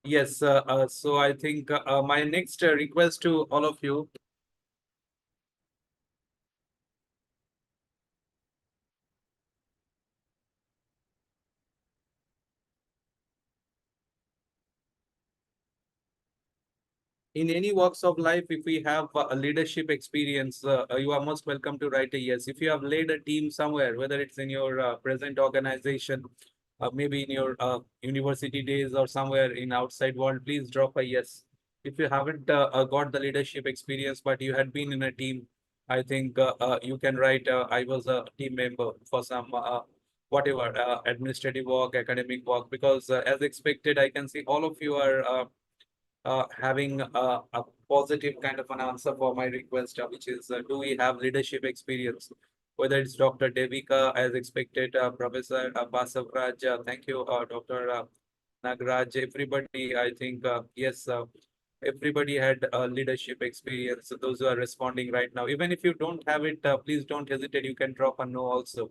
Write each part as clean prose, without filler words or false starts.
Yes, so I think my next request to all of you, in any walks of life, if we have a leadership experience, you are most welcome to write a yes. If you have led a team somewhere, whether it's in your present organization, maybe in your university days or somewhere in outside world, please drop a yes. If you haven't got the leadership experience, but you had been in a team, I think you can write, I was a team member for some whatever administrative work, academic work, because as expected, I can see all of you are having a positive kind of an answer for my request, which is, do we have leadership experience? Whether it's Dr. Devika, as expected, Professor Basavraj, thank you, Dr. Nagraj, everybody, I think, yes, everybody had leadership experience. So those who are responding right now, even if you don't have it, please don't hesitate. You can drop a no also.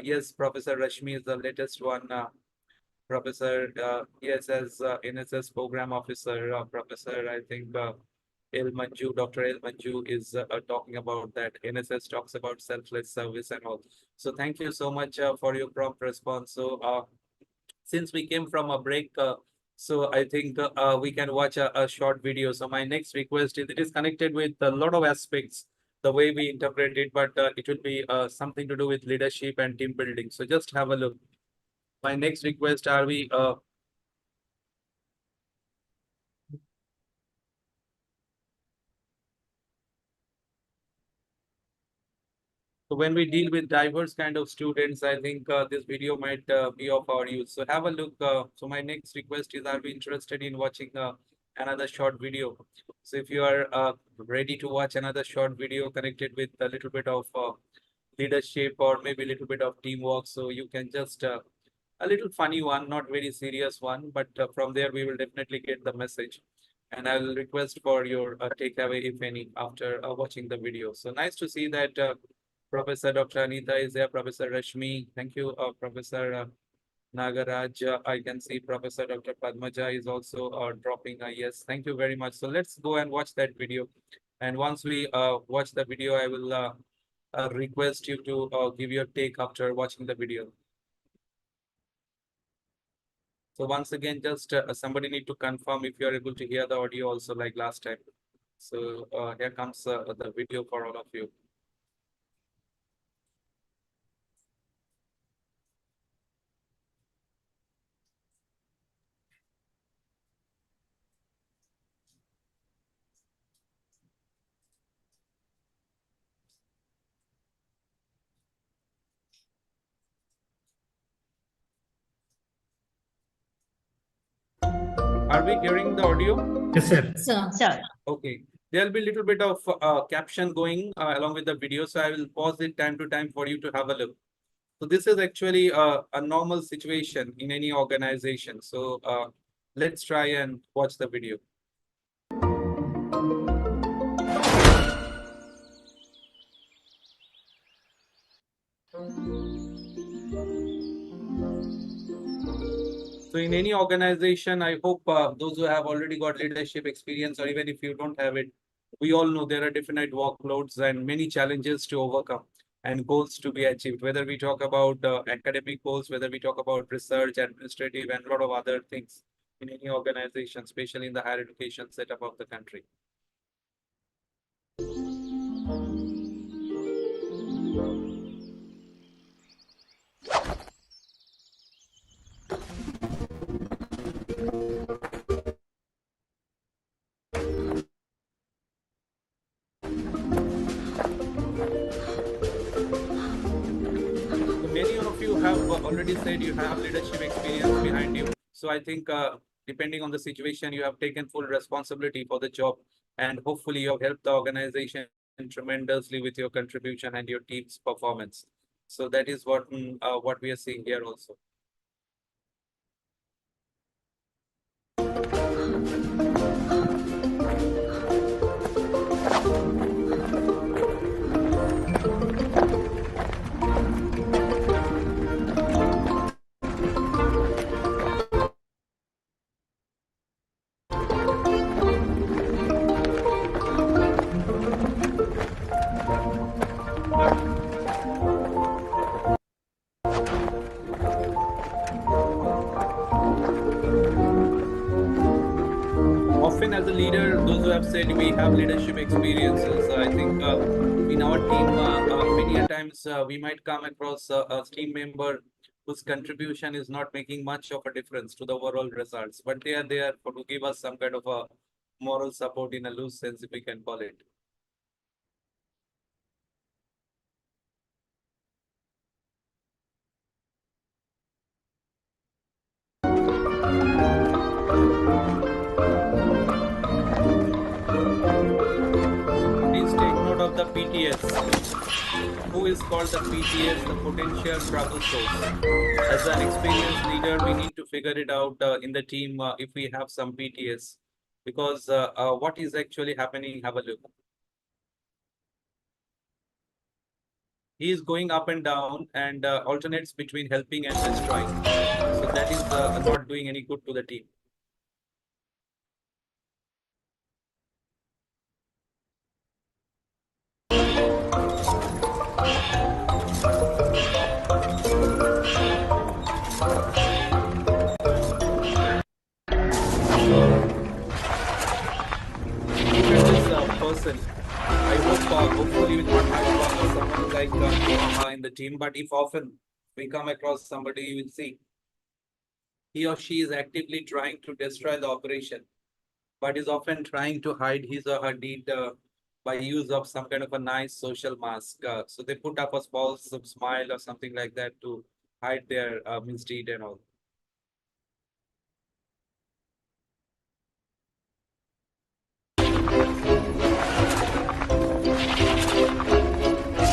Yes, Professor Rashmi is the latest one. Professor, yes, as NSS program officer, Professor, I think El Manju, Dr. El Manju is talking about that. NSS talks about selfless service and all. So thank you so much for your prompt response. So since we came from a break, so I think we can watch a short video. So my next request is, it is connected with a lot of aspects, the way we interpret it, but it will be something to do with leadership and team building. So just have a look. My next request, are we so when we deal with diverse kind of students, I think this video might be of our use. So have a look. So my next request is, are we interested in watching another short video? So if you are ready to watch another short video connected with a little bit of leadership or maybe a little bit of teamwork, so you can just a little funny one, not very serious one, but from there we will definitely get the message. And I will request for your takeaway, if any, after watching the video. So nice to see that Professor Dr. Anita is there, Professor Rashmi. Thank you, Professor Nagaraj. I can see Professor Dr. Padmaja is also dropping a yes. Thank you very much. So let's go and watch that video. And once we watch the video, I will request you to give your take after watching the video. So once again, just somebody need to confirm if you are able to hear the audio also like last time. So here comes the video for all of you. Are we hearing the audio? Yes, sir. Sir. Okay. There'll be a little bit of caption going along with the video. So I will pause it time to time for you to have a look. So this is actually a normal situation in any organization. So let's try and watch the video. So in any organization, I hope those who have already got leadership experience, or even if you don't have it, we all know there are definite workloads and many challenges to overcome and goals to be achieved. Whether we talk about academic goals, whether we talk about research, administrative, and a lot of other things in any organization, especially in the higher education setup of the country. Many of you have already said you have leadership experience behind you. So I think depending on the situation, you have taken full responsibility for the job, and hopefully you have helped the organization tremendously with your contribution and your team's performance. So that is what we are seeing here also. as a leader, those who have said we have leadership experiences, I think in our team, many a times we might come across a team member whose contribution is not making much of a difference to the overall results, but they are there for to give us some kind of a moral support in a loose sense, if we can call it. Please take note of the PTS. Who is called the PTS, the potential trouble source. As an experienced leader, we need to figure it out in the team if we have some PTS, because what is actually happening, have a look. He is going up and down and alternates between helping and destroying. So that is not doing any good to the team. Look at this person. I hope, hopefully, we will not have someone like in the team. But if often we come across somebody, you will see he or she is actively trying to destroy the operation, but is often trying to hide his or her deed by use of some kind of a nice social mask. So they put up a false smile or something like that to hide their misdeed and all.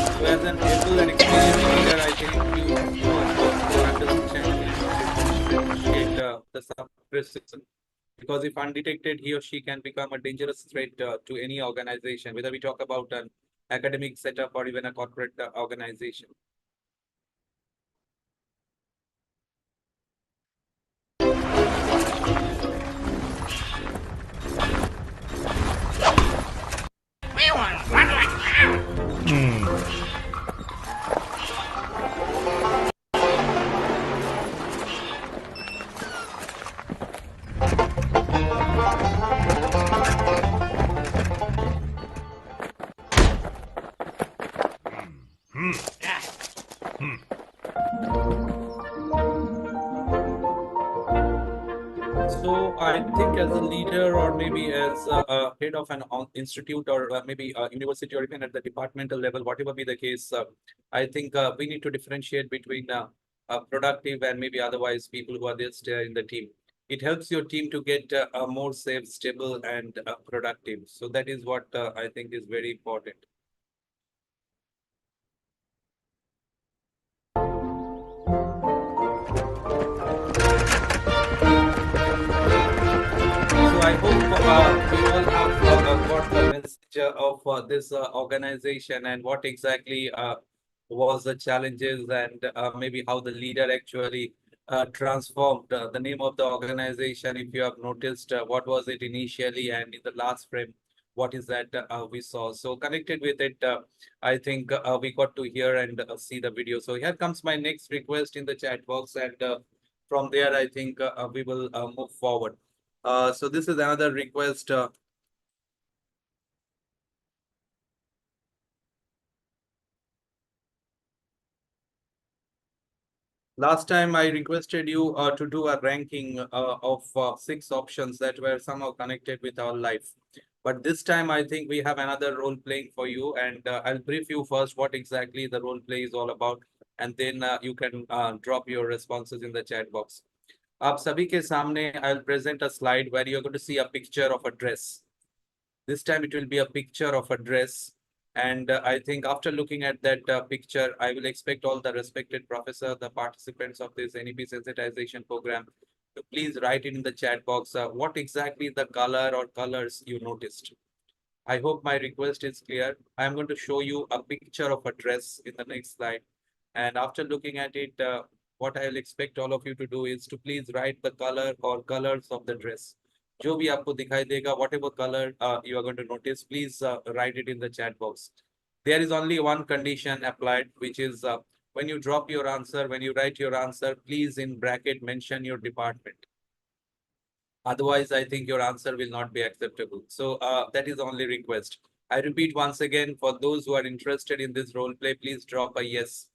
So as an able and experienced leader, I think you understand and appreciate the criticism. Because if undetected, he or she can become a dangerous threat to any organization, whether we talk about an academic setup or even a corporate organization. So I think as a leader or maybe as a head of an institute or maybe a university or even at the departmental level, whatever be the case, I think we need to differentiate between productive and maybe otherwise people who are just in the team. It helps your team to get more safe, stable, and productive. So that is what I think is very important. So I hope we all have got the message of this organization and what exactly was the challenges and maybe how the leader actually transformed the name of the organization. If you have noticed, what was it initially and in the last frame, what is that we saw. So connected with it, I think we got to hear and see the video. So here comes my next request in the chat box, and from there, I think we will move forward. So this is another request. Last time I requested you to do a ranking of 6 options that were somehow connected with our life. But this time I think we have another role playing for you, and I'll brief you first what exactly the role play is all about, and then you can drop your responses in the chat box. आप सभी के सामने I'll present a slide where you're going to see a picture of a dress. This time it will be a picture of a dress. And I think after looking at that picture, I will expect all the respected professor, the participants of this NEP sensitization program, to please write it in the chat box what exactly the color or colors you noticed. I hope my request is clear. I'm going to show you a picture of a dress in the next slide. And after looking at it, what I'll expect all of you to do is to please write the color or colors of the dress. जो भी आपको दिखाई देगा, whatever color you are going to notice, please write it in the chat box. There is only one condition applied, which is when you drop your answer, when you write your answer, please in bracket mention your department. Otherwise, I think your answer will not be acceptable. So that is the only request. I repeat once again, for those who are interested in this role play, please drop a yes.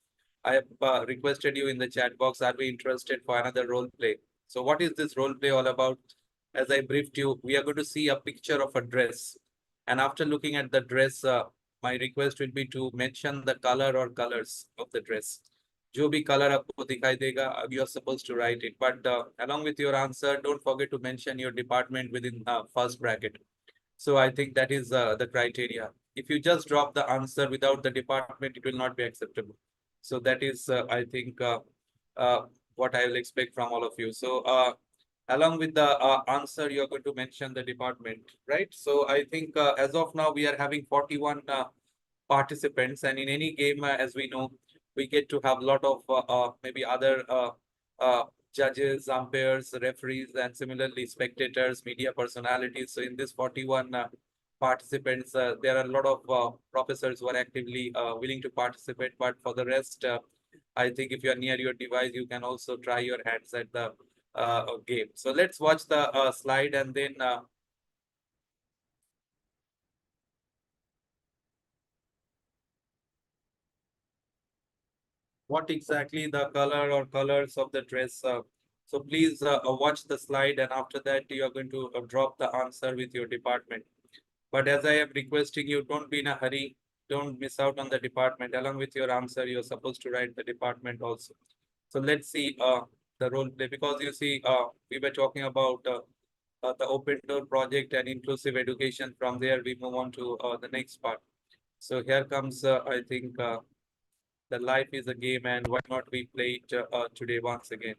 I have requested you in the chat box, are we interested for another role play? So what is this role play all about? As I briefed you, we are going to see a picture of a dress. And after looking at the dress, my request will be to mention the color or colors of the dress. जो भी color आपको दिखाई देगा, you are supposed to write it. But along with your answer, don't forget to mention your department within first bracket. So I think that is the criteria. If you just drop the answer without the department, it will not be acceptable. So that is, I think, uh, what I will expect from all of you. So along with the answer, you're going to mention the department, right? So I think as of now, we are having 41 participants, and in any game, as we know, we get to have a lot of maybe other uh, judges, umpires, referees, and similarly spectators, media personalities. So in this 41 participants, there are a lot of professors who are actively willing to participate. But for the rest, I think if you are near your device, you can also try your hands at the game. So let's watch the slide and then what exactly the color or colors of the dress. So please watch the slide, and after that you are going to drop the answer with your department. But as I am requesting you, don't be in a hurry. Don't miss out on the department. Along with your answer, you're supposed to write the department also. So let's see the role play, because you see, we were talking about the open door project and inclusive education. From there, we move on to the next part. So here comes, I think, the life is a game, and why not we play it today once again.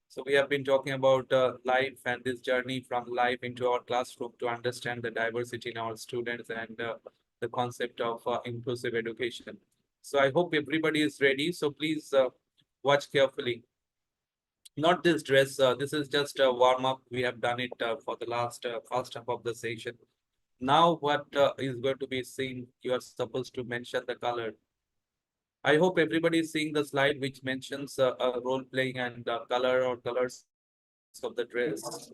So we have been talking about life and this journey from life into our classroom to understand the diversity in our students and the concept of inclusive education. So I hope everybody is ready. So please watch carefully. Not this dress. This is just a warm up. We have done it for the last first half of the session. Now what is going to be seen, you are supposed to mention the color. I hope everybody is seeing the slide which mentions role playing and color or colors of the dress.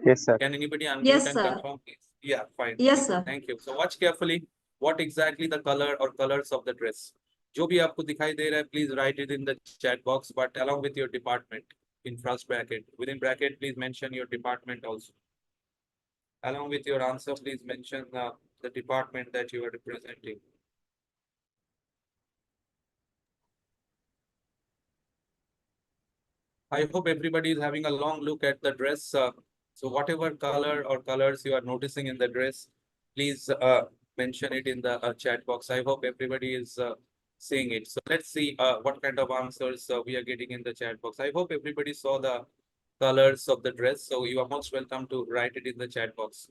Yes, sir. Can anybody unmute Yes, and sir. confirm, please? Yeah, fine. Yes, sir. Thank you. So watch carefully. What exactly the color or colors of the dress? जो भी आपको दिखाई दे रहा है, please write it in the chat box, but along with your department in first bracket. Within bracket, please mention your department also. Along with your answer, please mention the department that you are representing. I hope everybody is having a long look at the dress. So whatever color or colors you are noticing in the dress, please mention it in the chat box. I hope everybody is seeing it. So let's see what kind of answers we are getting in the chat box. I hope everybody saw the colors of the dress. So you are most welcome to write it in the chat box.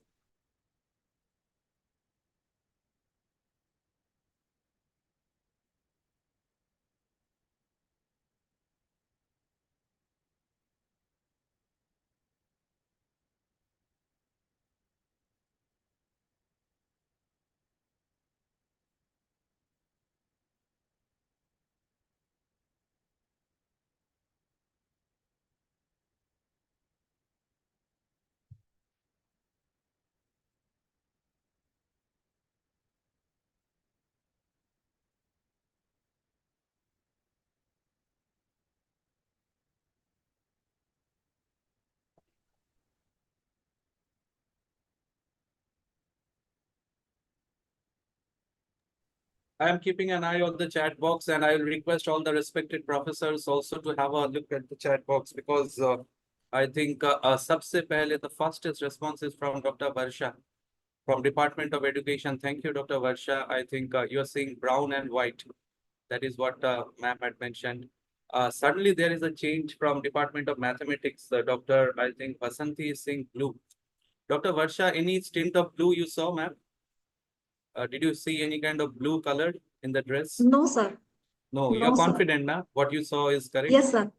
I am keeping an eye on the chat box, and I will request all the respected professors also to have a look at the chat box, because I think सबसे पहले the fastest response is from Dr. Varsha from Department of Education. Thank you, Dr. Varsha. I think you are seeing brown and white. That is what ma'am had mentioned. Suddenly there is a change from Department of Mathematics. Dr. I think Vasanthi is seeing blue. Dr. Varsha, any tint of blue you saw, ma'am? Did you see any kind of blue color in the dress? No, sir. No, No, you're sir. confident now? What you saw is correct? Yes, sir.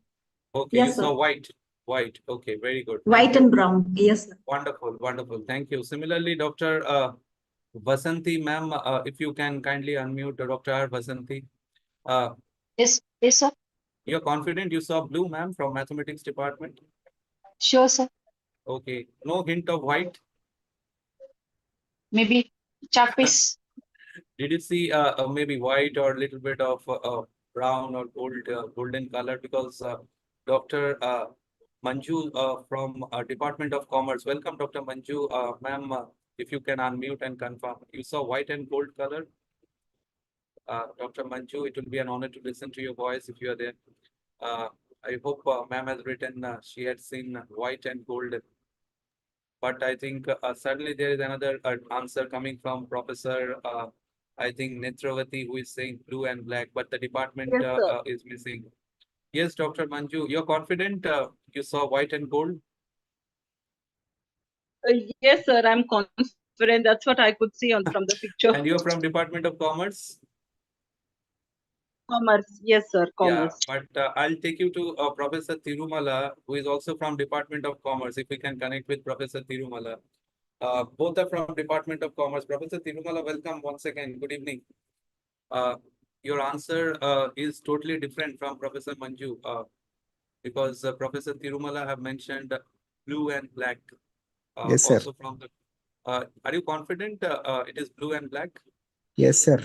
Okay, you Yes, saw sir. white. White. Okay, very good. White Thank you. and brown. Yes, sir. Wonderful, wonderful. Thank you. Similarly, Dr. Vasanthi, ma'am, if you can kindly unmute Dr. R. Vasanthi. Uh, Yes, sir. you're confident you saw blue, ma'am, from Mathematics Department? Sure, sir. Okay, no hint of white. Maybe chapis. Did you see maybe white or a little bit of brown or golden color? Because Dr. Manju from Department of Commerce. Welcome, Dr. Manju. Ma'am, if you can unmute and confirm. You saw white and gold color? Dr. Manju, it will be an honor to listen to your voice if you are there. Uh, I hope ma'am has written she had seen white and gold. But I think suddenly there is another answer coming from Professor, I think Netravati, who is saying blue and black, but the department Yes, sir. is missing. Yes, Dr. Manju, you're confident you saw white and gold? Yes, sir. I'm confident. That's what I could see on from the picture. And you're from Department of Commerce? Commerce. Yes, sir. Yeah, Commerce. but I'll take you to Professor Tirumala, who is also from Department of Commerce, if we can connect with Professor Tirumala. Both are from Department of Commerce. Professor Tirumala, welcome once again. Good evening. Uh, your answer is totally different from Professor Manju because Professor Tirumala have mentioned blue and black. Yes, sir. Also from the. Are you confident it is blue and black? Yes, sir.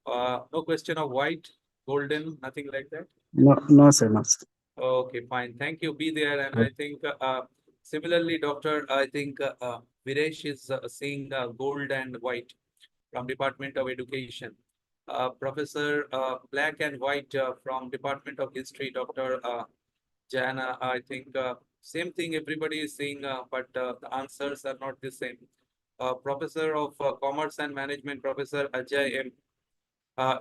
No question of white, golden, nothing like that. No, sir. No, sir. Okay, fine. Thank you. Be there. And I think similarly, Doctor, I think Viresh is seeing gold and white from Department of Education. Professor Black and White from Department of History, Dr. Jana, I think same thing everybody is seeing, but the answers are not the same. Professor of Commerce and Management, Professor Ajay M.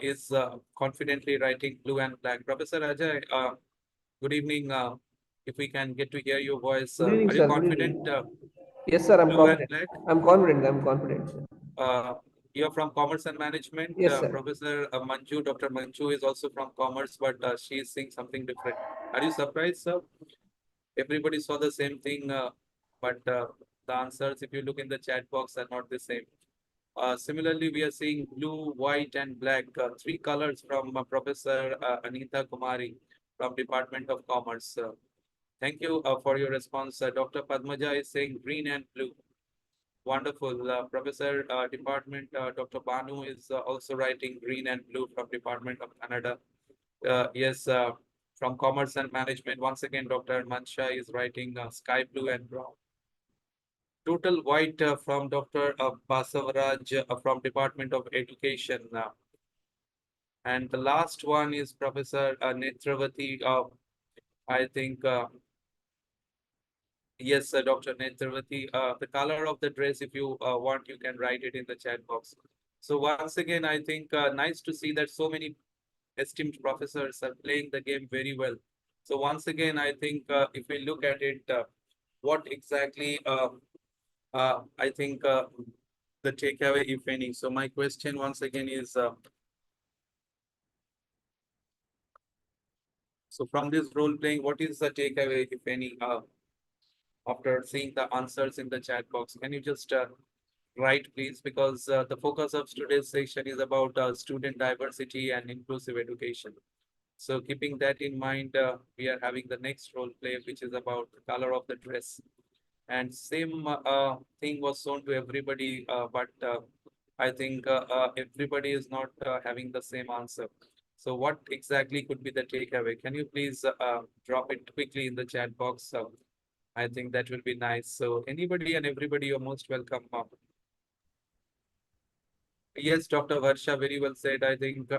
Is confidently writing blue and black. Professor Ajay, good evening. If we can get to hear your voice, Good evening, are you sir. Good confident? evening. Yes, sir. I'm Blue and confident. black. I'm confident. I'm confident, sir. You're from Commerce and Management. Yes, sir. Professor Manju, Dr. Manju is also from Commerce, but she is seeing something different. Are you surprised, sir? Everybody saw the same thing, but the answers, if you look in the chat box, are not the same. Similarly, we are seeing blue, white, and black, three colors from Professor Anita Kumari from Department of Commerce. Thank you for your response. Dr. Padmaja is saying green and blue. Wonderful. Professor Department, Dr. Banu is also writing green and blue from Department of Canada. Yes, from Commerce and Management. Once again, Dr. Mansha is writing sky blue and brown. Total white from Dr. Basavaraj from Department of Education. And the last one is Professor Netravati. I think, yes, Dr. Netravati. The color of the dress, if you want, you can write it in the chat box. So once again, I think nice to see that so many esteemed professors are playing the game very well. So once again, I think if we look at it, what exactly I think the takeaway, if any. So my question once again is, so from this role playing, what is the takeaway, if any, after seeing the answers in the chat box? Can you just write, please? Because the focus of today's session is about student diversity and inclusive education. So keeping that in mind, we are having the next role play, which is about the color of the dress. And same thing was shown to everybody, but I think everybody is not having the same answer. So what exactly could be the takeaway? Can you please drop it quickly in the chat box? I think that will be nice. So anybody and everybody, you're most welcome. Yes, Dr. Varsha, very well said. I think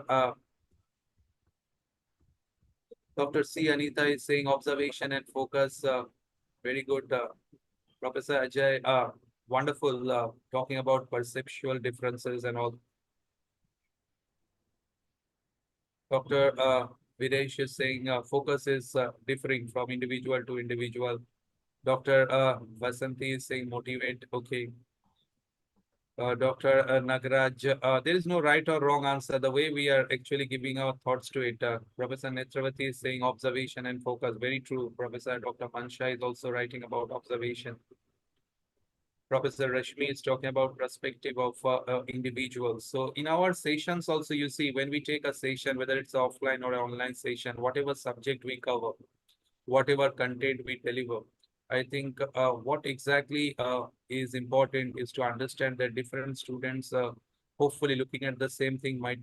Dr. C. Anita is saying observation and focus. Very good. Professor Ajay, wonderful talking about perceptual differences and all. Dr. Videsh is saying focus is differing from individual to individual. Dr. Vasanti is saying motivate. Okay. Dr. Nagaraj, there is no right or wrong answer. The way we are actually giving our thoughts to it. Professor Netravati is saying observation and focus. Very true. Professor Dr. Pansha is also writing about observation. Professor Rashmi is talking about perspective of individuals. So in our sessions also, you see, when we take a session, whether it's offline or online session, whatever subject we cover, whatever content we deliver, I think what exactly is important is to understand that different students, hopefully looking at the same thing, might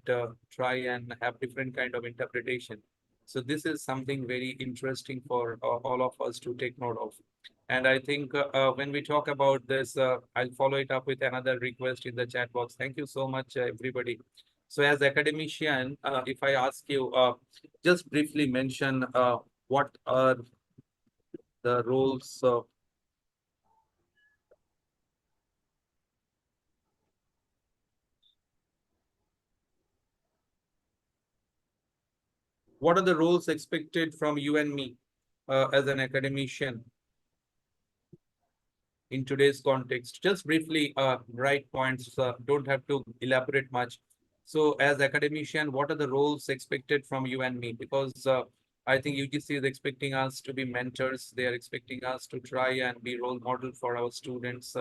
try and have different kind of interpretation. So this is something very interesting for all of us to take note of. And I think when we talk about this, I'll follow it up with another request in the chat box. Thank you so much, everybody. So as academician, if I ask you, just briefly mention what are the roles of what are the roles expected from you and me as an academician in today's context? Just briefly, write points, don't have to elaborate much. So as academician, what are the roles expected from you and me? Because I think UGC is expecting us to be mentors. They are expecting us to try and be role model for our students.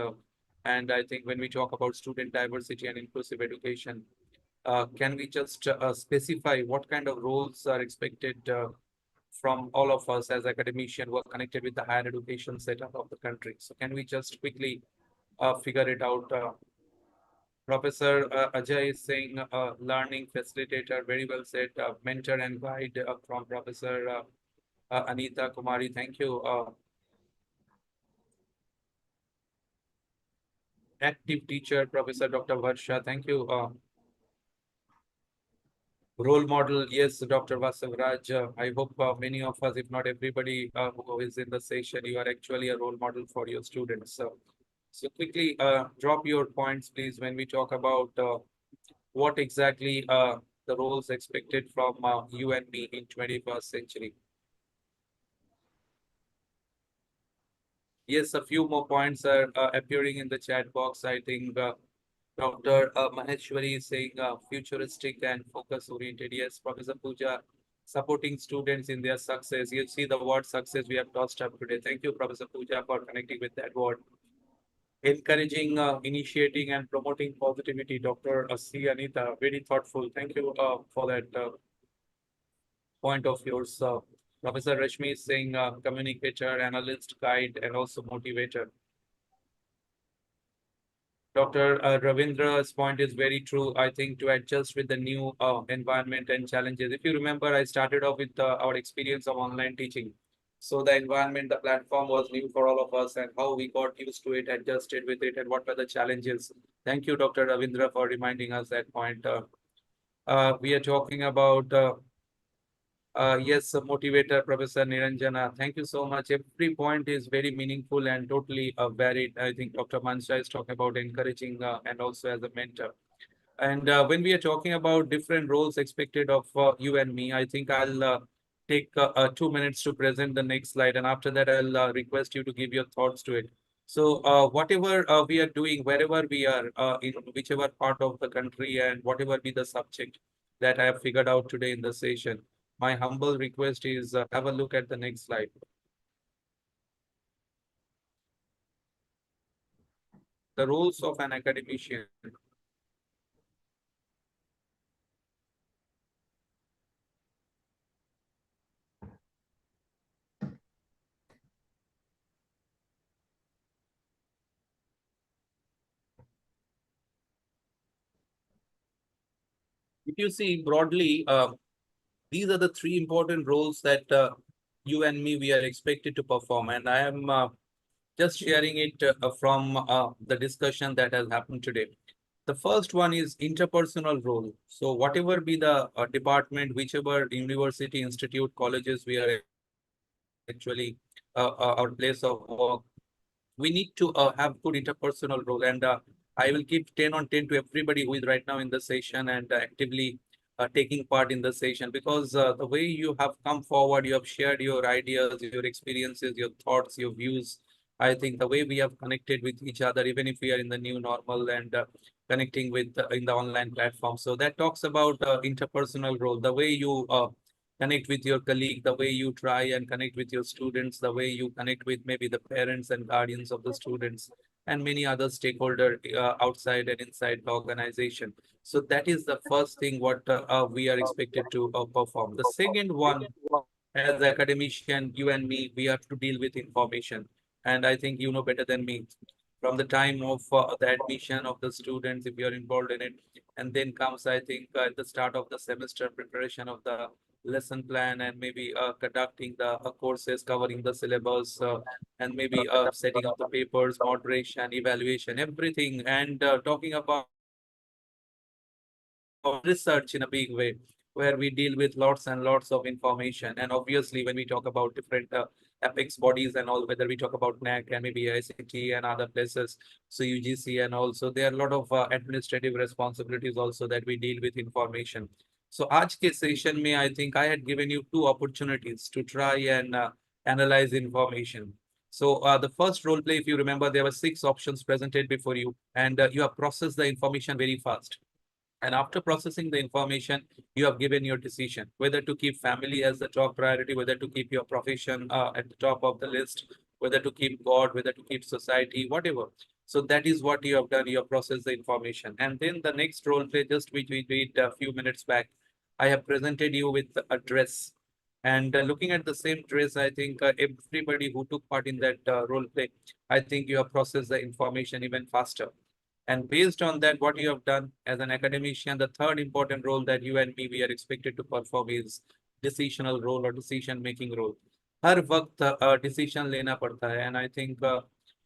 And I think when we talk about student diversity and inclusive education, can we just specify what kind of roles are expected from all of us as academicians who are connected with the higher education setup of the country? So can we just quickly figure it out? Professor Ajay is saying learning facilitator, very well said. Mentor and guide from Professor Anita Kumari. Thank you. Active teacher, Professor Dr. Varsha. Thank you. Role model, yes, Dr. Vasavraj. I hope many of us, if not everybody who is in the session, you are actually a role model for your students. So quickly drop your points, please, when we talk about what exactly the roles expected from you and me in 21st century. Yes, a few more points are appearing in the chat box. I think Dr. Maheshwari is saying futuristic and focus oriented. Yes, Professor Pooja, supporting students in their success. You see the word success we have tossed up today. Thank you, Professor Pooja, for connecting with that word. Encouraging, initiating, and promoting positivity. Dr. C. Anita, very thoughtful. Thank you for that point of yours. Professor Rashmi is saying communicator, analyst, guide, and also motivator. Dr. Ravindra's point is very true. I think to adjust with the new environment and challenges. If you remember, I started off with our experience of online teaching. So the environment, the platform was new for all of us, and how we got used to it, adjusted with it, and what were the challenges. Thank you, Dr. Ravindra, for reminding us that point. We are talking about yes, motivator, Professor Niranjana. Thank you so much. Every point is very meaningful and totally varied. I think Dr. Mansha is talking about encouraging and also as a mentor. And when we are talking about different roles expected of you and me, I think I'll take 2 minutes to present the next slide. And after that, I'll request you to give your thoughts to it. So whatever we are doing, wherever we are, in whichever part of the country and whatever be the subject that I have figured out today in the session, my humble request is have a look at the next slide. The roles of an academician. If you see broadly, these are the three important roles that you and me, we are expected to perform. And I am just sharing it from the discussion that has happened today. The first one is interpersonal role. So whatever be the department, whichever university, institute, colleges we are actually our place of work, we need to have good interpersonal role. And I will give 10 on 10 to everybody who is right now in the session and actively taking part in the session, because the way you have come forward, you have shared your ideas, your experiences, your thoughts, your views. I think the way we have connected with each other, even if we are in the new normal and connecting with in the online platform. So that talks about interpersonal role, the way you connect with your colleague, the way you try and connect with your students, the way you connect with maybe the parents and guardians of the students, and many other stakeholders outside and inside the organization. So that is the first thing what we are expected to perform. The second one, as academician, you and me, we have to deal with information. And I think you know better than me from the time of the admission of the students, if you're involved in it. And then comes, I think, at the start of the semester, preparation of the lesson plan and maybe conducting the courses, covering the syllabus, and maybe setting up the papers, moderation, evaluation, everything. And talking about research in a big way, where we deal with lots and lots of information. And obviously, when we talk about different apex bodies and all, whether we talk about NAC and maybe ICT and other places, so UGC and also there are a lot of administrative responsibilities also that we deal with information. So आज के session में I think I had given you two opportunities to try and analyze information. So the first role play, if you remember, there were 6 options presented before you, and you have processed the information very fast. And after processing the information, you have given your decision whether to keep family as the top priority, whether to keep your profession at the top of the list, whether to keep God, whether to keep society, whatever. So that is what you have done. You have processed the information. And then the next role play, just which we did a few minutes back, I have presented you with a dress. And looking at the same dress, I think everybody who took part in that role play, I think you have processed the information even faster. And based on that, what you have done as an academician, the third important role that you and me, we are expected to perform is decisional role or decision-making role. हर वक्त decision लेना पड़ता है. And I think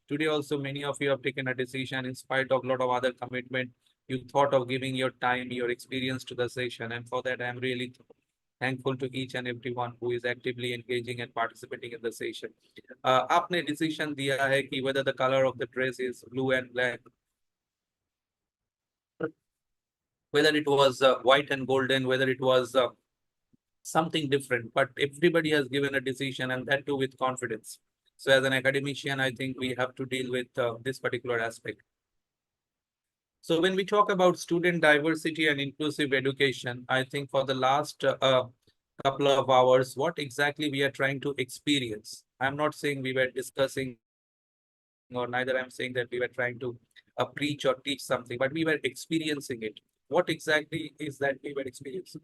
today also many of you have taken a decision in spite of a lot of other commitment. You thought of giving your time, your experience to the session. And for that, I'm really thankful to each and everyone who is actively engaging and participating in the session. आपने decision दिया है कि whether the color of the dress is blue and black, whether it was white and golden, whether it was something different, but everybody has given a decision, and that too with confidence. So as an academician, I think we have to deal with this particular aspect. So when we talk about student diversity and inclusive education, I think for the last couple of hours, what exactly we are trying to experience. I'm not saying we were discussing, or neither I'm saying that we were trying to preach or teach something, but we were experiencing it. What exactly is that we were experiencing?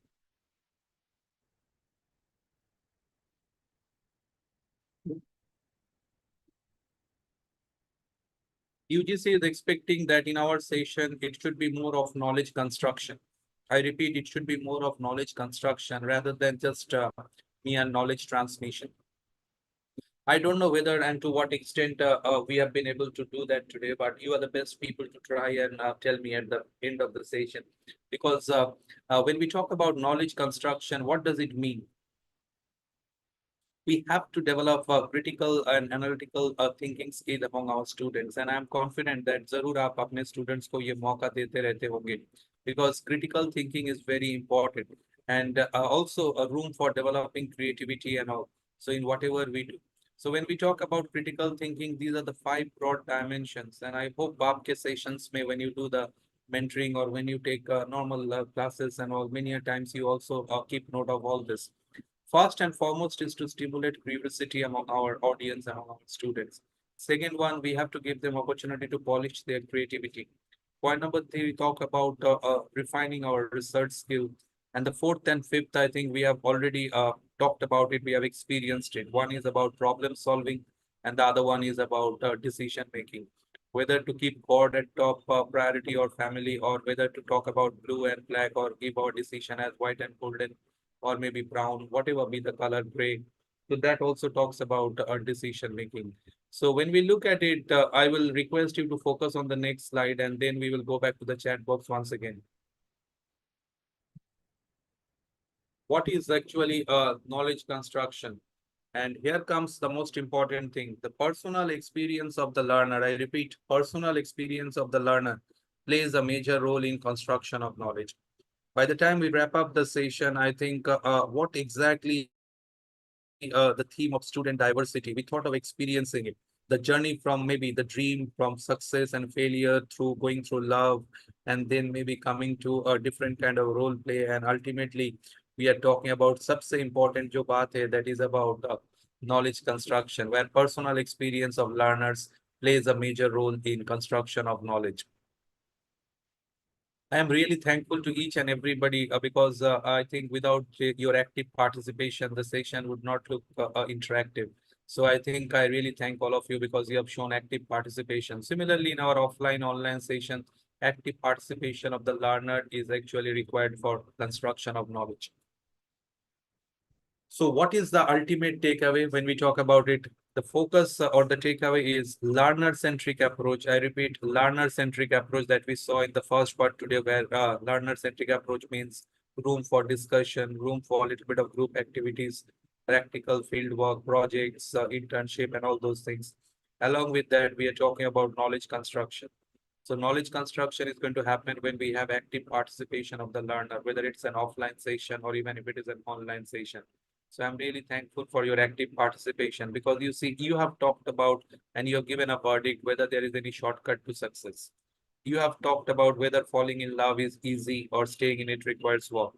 UGC is expecting that in our session, it should be more of knowledge construction. I repeat, it should be more of knowledge construction rather than just mere knowledge transmission. I don't know whether and to what extent we have been able to do that today, but you are the best people to try and tell me at the end of the session. Because when we talk about knowledge construction, what does it mean? We have to develop a critical and analytical thinking skill among our students. And I'm confident that जरूर आप अपने students को ये मौका देते रहते होंगे, because critical thinking is very important, and also a room for developing creativity and all. So in whatever we do. So when we talk about critical thinking, these are the 5 broad dimensions. And I hope आपके sessions में, when you do the mentoring or when you take normal classes and all, many a times you also keep note of all this. First and foremost is to stimulate curiosity among our audience and among our students. Second one, we have to give them opportunity to polish their creativity. Point number 3, we talk about refining our research skill. And the fourth and fifth, I think we have already talked about it. We have experienced it. One is about problem solving, and the other one is about decision making. Whether to keep God at top priority or family, or whether to talk about blue and black, or give our decision as white and golden, or maybe brown, whatever be the color, gray. So that also talks about decision making. So when we look at it, I will request you to focus on the next slide, and then we will go back to the chat box once again. What is actually knowledge construction? And here comes the most important thing, the personal experience of the learner. I repeat, personal experience of the learner plays a major role in construction of knowledge. By the time we wrap up the session, I think what exactly the theme of student diversity, we thought of experiencing it. The journey from maybe the dream, from success and failure, through going through love, and then maybe coming to a different kind of role play. And ultimately, we are talking about सबसे important जो बात है, that is about knowledge construction, where personal experience of learners plays a major role in construction of knowledge. I am really thankful to each and everybody because I think without your active participation, the session would not look interactive. So I think I really thank all of you because you have shown active participation. Similarly, in our offline online session, active participation of the learner is actually required for construction of knowledge. So what is the ultimate takeaway when we talk about it? The focus or the takeaway is learner-centric approach. I repeat, learner-centric approach that we saw in the first part today, where learner-centric approach means room for discussion, room for a little bit of group activities, practical field work, projects, internship, and all those things. Along with that, we are talking about knowledge construction. So knowledge construction is going to happen when we have active participation of the learner, whether it's an offline session or even if it is an online session. So I'm really thankful for your active participation because you see, you have talked about and you have given a verdict whether there is any shortcut to success. You have talked about whether falling in love is easy or staying in it requires work.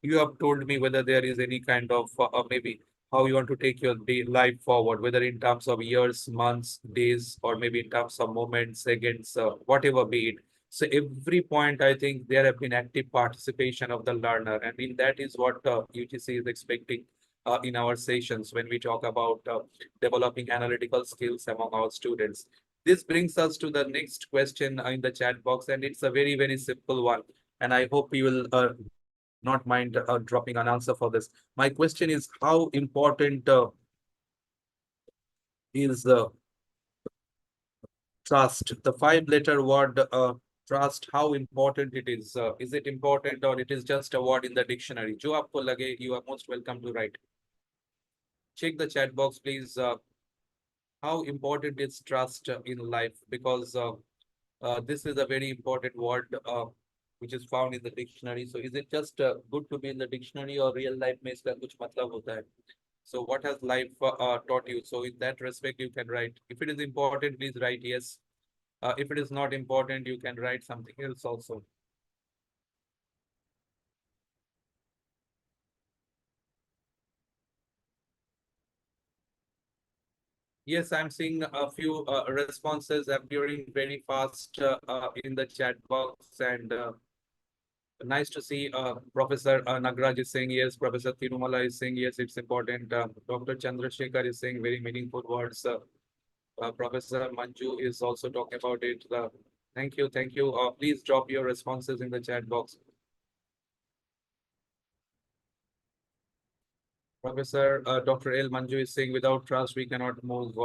You have told me whether there is any kind of maybe how you want to take your day life forward, whether in terms of years, months, days, or maybe in terms of moments, seconds, whatever be it. So every point, I think there have been active participation of the learner, and in that is what UGC is expecting in our sessions when we talk about developing analytical skills among our students. This brings us to the next question in the chat box, and it's a very, very simple one. And I hope you will not mind dropping an answer for this. My question is, how important is trust? The five-letter word trust, how important it is? Is it important or it is just a word in the dictionary? Jo aapko lage, you are most welcome to write. Check the chat box, please. How important is trust in life? Because this is a very important word which is found in the dictionary. So is it just good to be in the dictionary or real life में इसका कुछ मतलब होता है? So what has life taught you? So in that respect, you can write. If it is important, please write yes. If it is not important, you can write something else also. Yes, I'm seeing a few responses appearing very fast in the chat box, and nice to see Professor Nagraj is saying yes, Professor Tirumala is saying yes, it's important. Dr. Chandrasekhar is saying very meaningful words. Professor Manju is also talking about it. Thank you, thank you. Please drop your responses in the chat box. Professor Dr. L. Manju is saying without trust, we cannot move.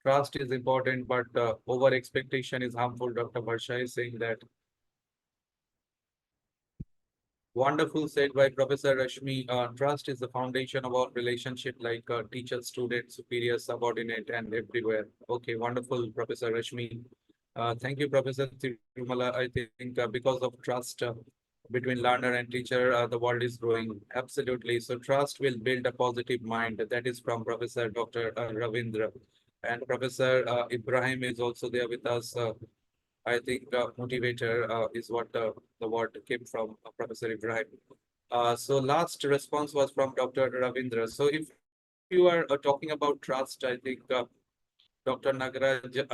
Trust is important, but over expectation is harmful. Dr. Varsha is saying that. Wonderful said by Professor Rashmi. Trust is the foundation of our relationship, like teacher, student, superior, subordinate, and everywhere. Okay, wonderful, Professor Rashmi. Thank you, Professor Tirumala. I think because of trust between learner and teacher, the world is growing. Absolutely. So trust will build a positive mind. That is from Professor Dr. Ravindra. And Professor Ibrahim is also there with us. I think motivator is what the word came from Professor Ibrahim. So last response was from Dr. Ravindra. So if you are talking about trust, I think Dr. Nagaraj,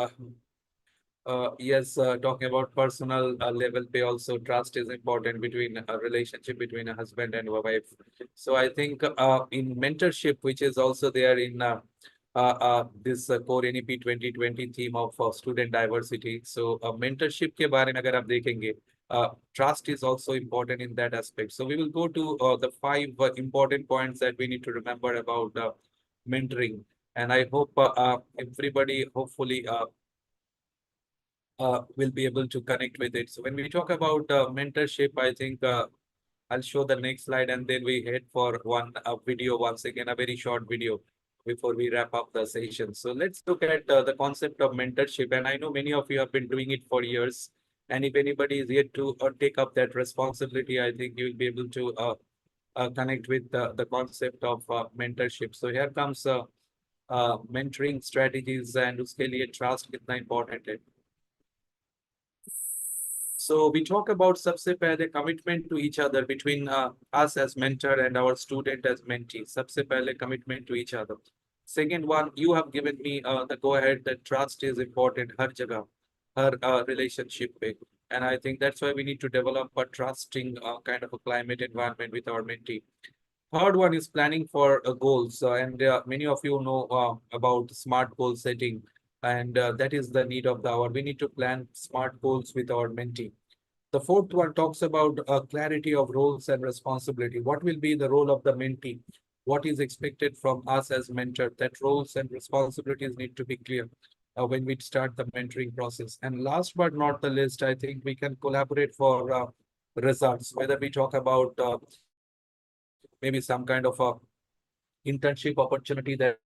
yes, talking about personal level pay also, trust is important between a relationship between a husband and a wife. So I think in mentorship, which is also there in this core NEP 2020 theme of student diversity. So mentorship के बारे में अगर आप देखेंगे, trust is also important in that aspect. So we will go to the five important points that we need to remember about mentoring. And I hope everybody hopefully will be able to connect with it. So when we talk about mentorship, I think I'll show the next slide and then we head for one video once again, a very short video before we wrap up the session. So let's look at the concept of mentorship. And I know many of you have been doing it for years. And if anybody is yet to take up that responsibility, I think you will be able to connect with the concept of mentorship. So here comes mentoring strategies and उसके लिए trust कितना important है. So we talk about सबसे पहले commitment to each other between us as mentor and our student as mentee. सबसे पहले commitment to each other. Second one, you have given me the go ahead that trust is important हर जगह, हर relationship पे. And I think that's why we need to develop a trusting kind of a climate environment with our mentee. Third one is planning for goals. And many of you know about smart goal setting. And that is the need of the hour. We need to plan smart goals with our mentee. The fourth one talks about clarity of roles and responsibility. What will be the role of the mentee? What is expected from us as mentor? That roles and responsibilities need to be clear when we start the mentoring process. And last but not the least, I think we can collaborate for results, whether we talk about maybe some kind of a internship opportunity that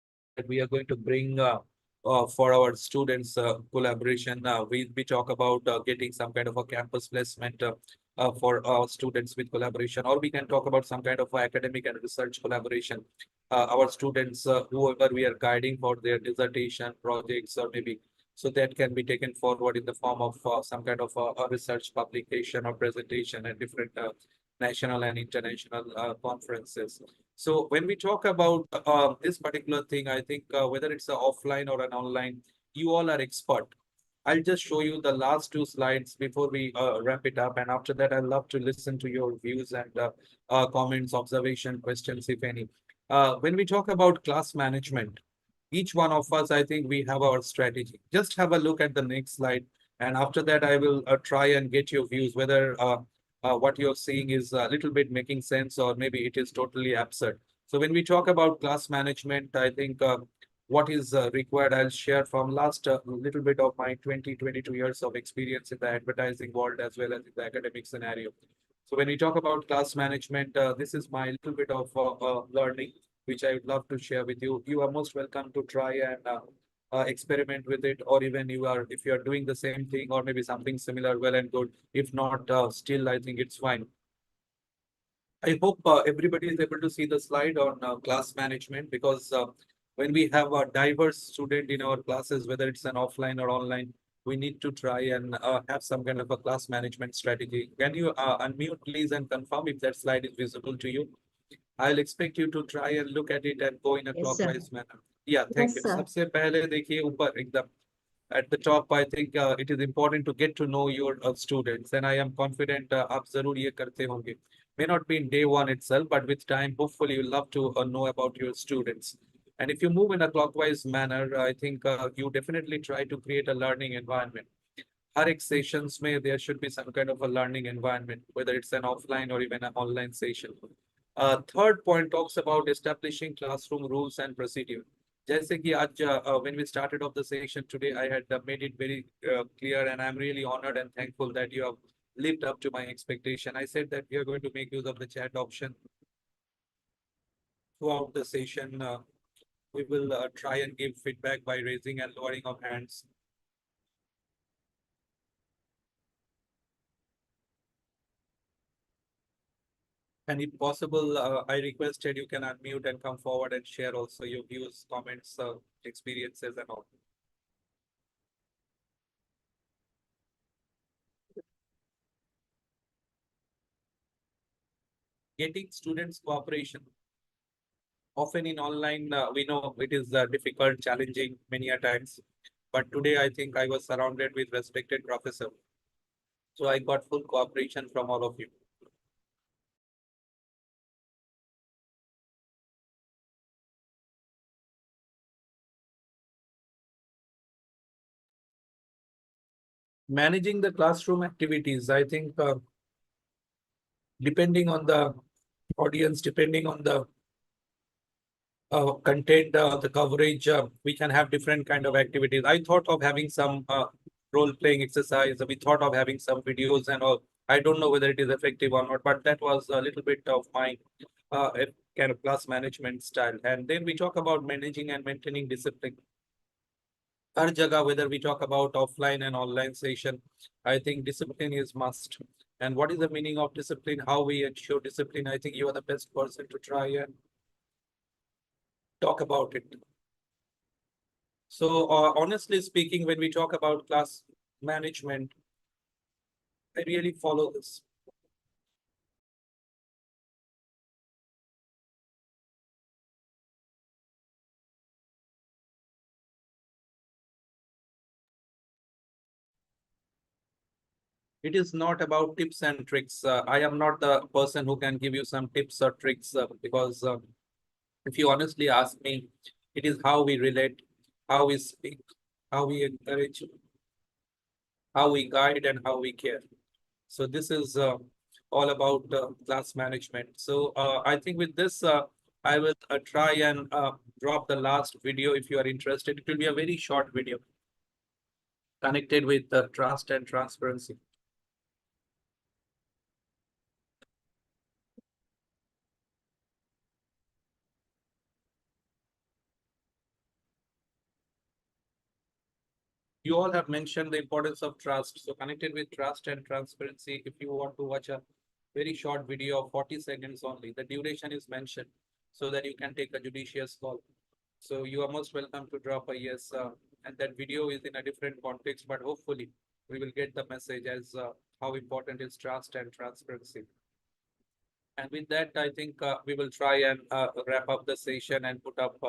we are going to bring for our students collaboration. We talk about getting some kind of a campus placement for students with collaboration, or we can talk about some kind of academic and research collaboration. Our students, whoever we are guiding for their dissertation projects, or maybe so that can be taken forward in the form of some kind of a research publication or presentation at different national and international conferences. So when we talk about this particular thing, I think whether it's an offline or an online, you all are expert. I'll just show you the last two slides before we wrap it up. And after that, I'd love to listen to your views and comments, observation, questions, if any. When we talk about class management, each one of us, I think we have our strategy. Just have a look at the next slide. And after that, I will try and get your views, whether what you're seeing is a little bit making sense or maybe it is totally absurd. So when we talk about class management, I think what is required, I'll share from last little bit of my 22 years of experience in the advertising world as well as in the academic scenario. So when we talk about class management, this is my little bit of learning, which I would love to share with you. You are most welcome to try and experiment with it, or even if you are doing the same thing or maybe something similar, well and good. If not, still, I think it's fine. I hope everybody is able to see the slide on class management, because when we have a diverse student in our classes, whether it's an offline or online, we need to try and have some kind of a class management strategy. Can you unmute, please, and confirm if that slide is visible to you? I'll expect you to try and look at it and go in a Yes, sir. clockwise manner. Yeah, thank Yes, you. sir. सबसे पहले देखिए ऊपर एकदम at the top, I think it is important to get to know your students, and I am confident आप जरूर ये करते होंगे. May not be in day one itself, but with time, hopefully you'll love to know about your students. And if you move in a clockwise manner, I think you definitely try to create a learning environment. हर एक sessions में there should be some kind of a learning environment, whether it's an offline or even an online session. Third point talks about establishing classroom rules and procedure. जैसे कि आज when we started off the session today, I had made it very clear, and I'm really honored and thankful that you have lived up to my expectation. I said that we are going to make use of the chat option throughout the session. We will try and give feedback by raising and lowering of hands. And if possible, I requested you can unmute and come forward and share also your views, comments, experiences, and all. Getting students' cooperation. Often in online, we know it is difficult, challenging many a times. But today, I think I was surrounded with respected professor. So I got full cooperation from all of you. Managing the classroom activities, I think depending on the audience, depending on the content, the coverage, we can have different kind of activities. I thought of having some role-playing exercise. We thought of having some videos and all. I don't know whether it is effective or not, but that was a little bit of my kind of class management style. And then we talk about managing and maintaining discipline. हर जगह, whether we talk about offline and online session, I think discipline is must. And what is the meaning of discipline? How we ensure discipline? I think you are the best person to try and talk about it. So honestly speaking, when we talk about class management, I really follow this. it is not about tips and tricks. I am not the person who can give you some tips or tricks because if you honestly ask me, it is how we relate, how we speak, how we encourage, how we guide, and how we care. So this is all about class management. So I think with this, I will try and drop the last video if you are interested. It will be a very short video connected with trust and transparency. You all have mentioned the importance of trust. So connected with trust and transparency, if you want to watch a very short video of 40 seconds only, the duration is mentioned so that you can take a judicious call. So you are most welcome to drop a yes. And that video is in a different context, but hopefully we will get the message as how important is trust and transparency. And with that, I think we will try and wrap up the session and put up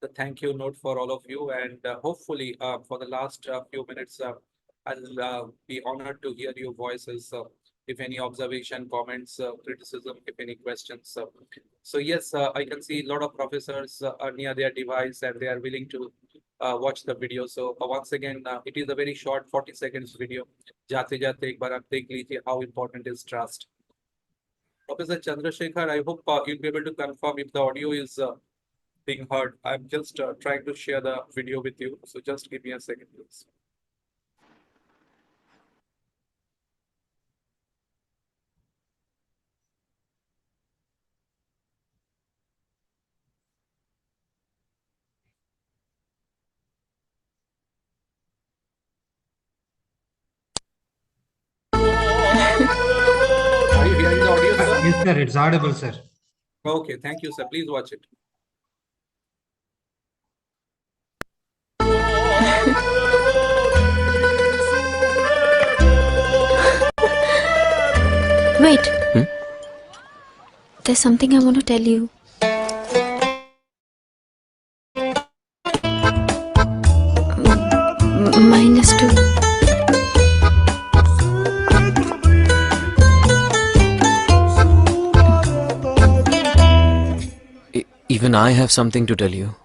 the thank you note for all of you. And hopefully for the last few minutes, I'll be honored to hear your voices. If any observation, comments, criticism, if any questions. So yes, I can see a lot of professors are near their device and they are willing to watch the video. So once again, it is a very short 40 seconds video. Jate jate ek baar aap dekh lijiye how important is trust. Professor Chandrasekhar, I hope you'll be able to confirm if the audio is being heard. I'm just trying to share the video with you. So just give me a second, please. Are you hearing the audio, sir? Yes, sir. It's audible, sir. Okay, thank you, sir. Please watch it. Wait. There's something I want to tell you. -2. Even I have something to tell you.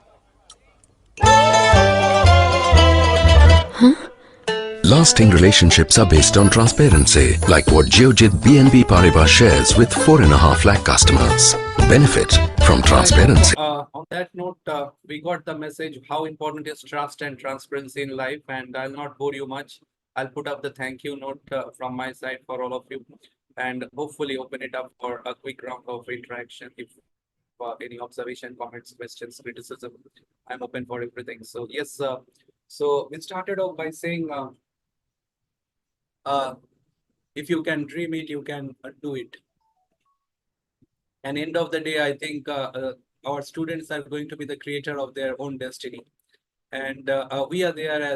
Lasting relationships are based on transparency, like what Geojit BNB Paribas shares with 4.5 lakh customers. Benefit from transparency. On that note, we got the message how important is trust and transparency in life, and I'll not bore you much. I'll put up the thank you note from my side for all of you, and hopefully open it up for a quick round of interaction. If any observation, comments, questions, criticism, I'm open for everything. So yes, so we started off by saying, if you can dream it, you can do it. And end of the day, I think our students are going to be the creator of their own destiny. And we are there as